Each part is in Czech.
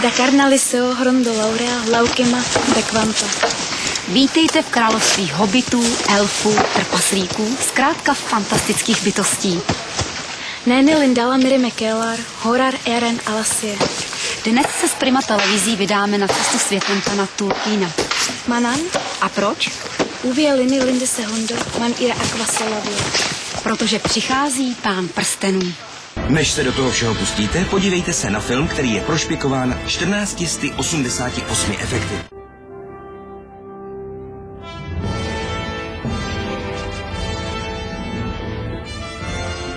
Da carnalisio hrondo laurea laukima de quanta. Vítejte v království hobitů, elfů, trpaslíků, zkrátka fantastických bytostí. Nény Lindala Miri Mekelar, Horar Eren Alasie. Dnes se s Prima televizí vydáme na cestu světem pana Tolkiena. Manan? A proč? Uvě Liny Linde Sehondo, man ira aquasolavio. Protože přichází pán prstenů. Než se do toho všeho pustíte, podívejte se na film, který je prošpikován 1488 efekty.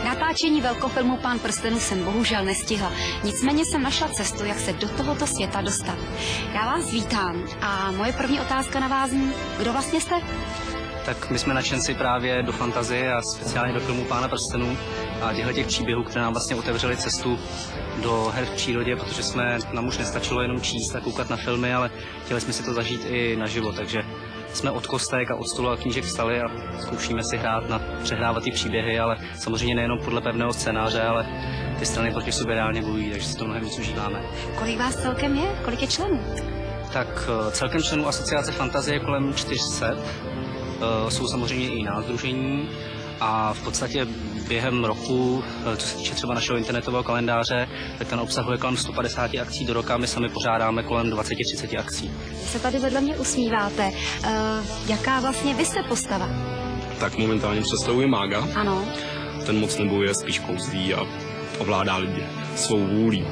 Natáčení velkofilmu Pán prstenů jsem bohužel nestihla. Nicméně jsem našla cestu, jak se do tohoto světa dostat. Já vás vítám a moje první otázka na vás zní, kdo vlastně jste? Tak my jsme nadšenci právě do fantazie a speciálně do filmu Pána prstenů a těch příběhů, které nám vlastně otevřely cestu do her v přírodě, protože nám už nestačilo jenom číst a koukat na filmy, ale chtěli jsme si to zažít i naživo, takže jsme od kostek a od stolu a knížek vstali a zkoušíme si přehrávat ty příběhy, ale samozřejmě nejenom podle pevného scénáře, ale ty strany proti sobě reálně bojují, takže si to mnohem víc užíváme. Kolik vás celkem je? Kolik je členů? Tak celkem členů asociace fantazie je kolem 400. Jsou samozřejmě i jiná sdružení a v podstatě během roku, co se týče třeba našeho internetového kalendáře, tak ten obsahuje kolem 150 akcí do roka, my sami pořádáme kolem 20-30 akcí. Vy se tady vedle mě usmíváte. Jaká vlastně vy jste postava? Tak momentálně představuji mága. Ano. Ten moc nebojuje, spíš kouzlí a ovládá lidi svou vůlí.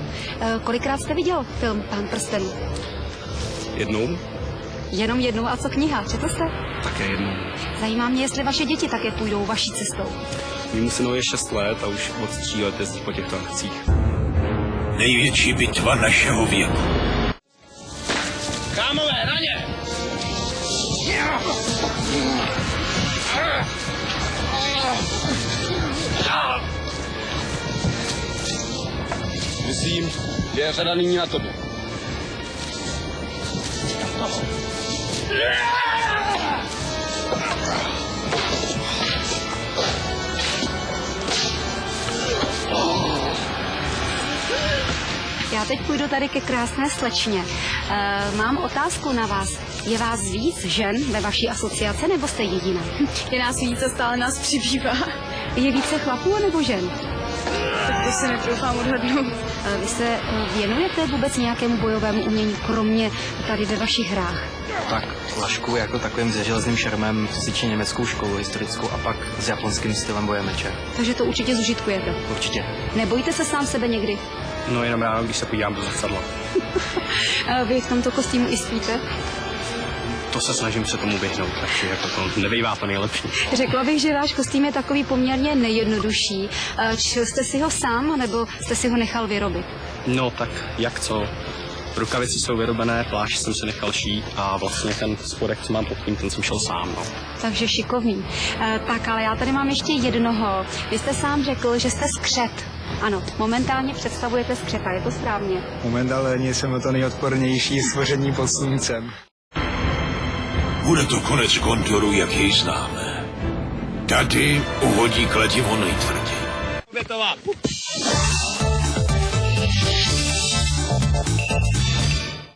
Kolikrát jste viděl film Pán prstenů? Jednou? Jenom jednou, a co kniha? Četl jste? Také jednou. Zajímá mě, jestli vaše děti také půjdou vaší cestou. Mému synovi je 6 let a už od 3 let jezdí po těchto akcích. Největší bitva našeho věku. Kámové, na ně! Myslím, že je řada nyní na tobě. Já teď půjdu tady ke krásné slečně. Mám otázku na vás. Je vás víc žen ve vaší asociaci, nebo jste jediná? Je nás víc a stále nás přibývá. Je více chlapů nebo žen? Tak to se netroufám odhadnout. Vy se věnujete vůbec nějakému bojovému umění, kromě tady ve vašich hrách? Tak Lašku jako takovým se železným šermem, co se týče německou školu historickou a pak s japonským stylem boje meče. Takže to určitě zužitkujete. Určitě. Nebojíte se sám sebe někdy? No jenom ráno, když se podívám do zrcadla. Vy v tomto kostýmu i spíte? To se snažím se tomu vyhnout, takže jako to nebývá to nejlepší. Řekla bych, že váš kostým je takový poměrně nejjednodušší. Šil jste si ho sám, nebo jste si ho nechal vyrobit? No tak jak co? Rukavice jsou vyrobené, plášť jsem si nechal šít a vlastně ten spodek, co mám pod tím, ten jsem šel sám. No. Takže šikovný. Tak, ale já tady mám ještě jednoho. Vy jste sám řekl, že jste skřet. Ano, momentálně představujete skřeta, je to správně? Momentálně jsem to nejodpornější stvoření pod sluncem. Bude to konec Gondoru, jak jej známe. Tady uhodí kladivo nejtvrději. Betová.